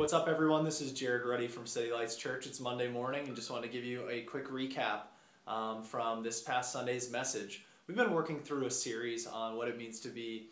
what's up everyone? This is Jared Ruddy from City Lights Church. It's Monday morning and just want to give you a quick recap from this past Sunday's message. We've been working through a series on what it means to be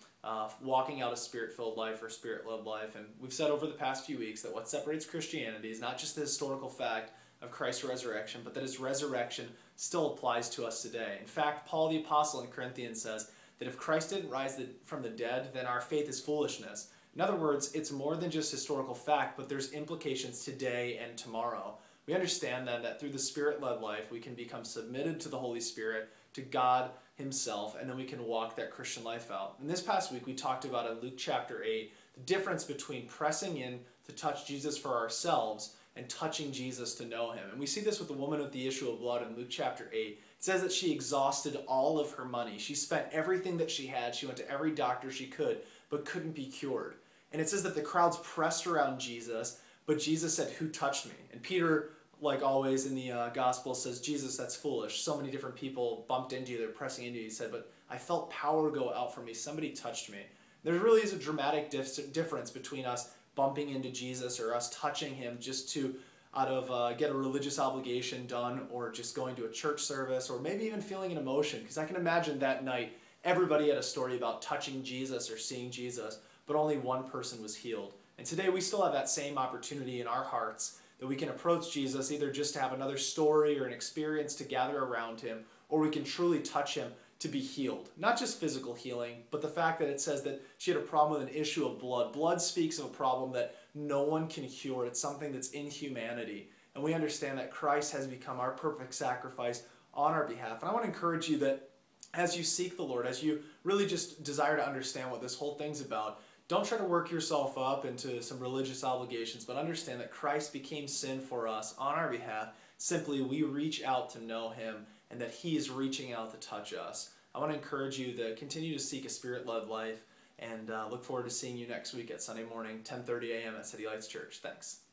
walking out a spirit-filled life or spirit-led life, and we've said over the past few weeks that what separates Christianity is not just the historical fact of Christ's resurrection, but that his resurrection still applies to us today. In fact, Paul the Apostle in Corinthians says that if Christ didn't rise from the dead, then our faith is foolishness. In other words, it's more than just historical fact, but there's implications today and tomorrow. We understand then that through the Spirit-led life, we can become submitted to the Holy Spirit, to God Himself, and then we can walk that Christian life out. And this past week, we talked about in Luke chapter 8, the difference between pressing in to touch Jesus for ourselves and touching Jesus to know Him. And we see this with the woman with the issue of blood in Luke chapter 8. It says that she exhausted all of her money. She spent everything that she had. She went to every doctor she could, but couldn't be cured. And it says that the crowds pressed around Jesus, but Jesus said, "Who touched me?" And Peter, like always in the gospel, says, "Jesus, that's foolish. So many different people bumped into you, they're pressing into you." He said, "But I felt power go out from me. Somebody touched me." There really is a dramatic difference between us bumping into Jesus or us touching Him just to get a religious obligation done, or just going to a church service, or maybe even feeling an emotion. Because I can imagine that night everybody had a story about touching Jesus or seeing Jesus, but only one person was healed. And today we still have that same opportunity in our hearts, that we can approach Jesus either just to have another story or an experience to gather around Him, or we can truly touch Him to be healed. Not just physical healing, but the fact that it says that she had a problem with an issue of blood. Blood speaks of a problem that no one can cure. It's something that's in humanity. And we understand that Christ has become our perfect sacrifice on our behalf. And I want to encourage you that as you seek the Lord, as you really just desire to understand what this whole thing's about, don't try to work yourself up into some religious obligations, but understand that Christ became sin for us on our behalf. Simply, we reach out to know Him, and that He is reaching out to touch us. I want to encourage you to continue to seek a Spirit-led life, and look forward to seeing you next week at Sunday morning, 10:30 a.m. at City Lights Church. Thanks.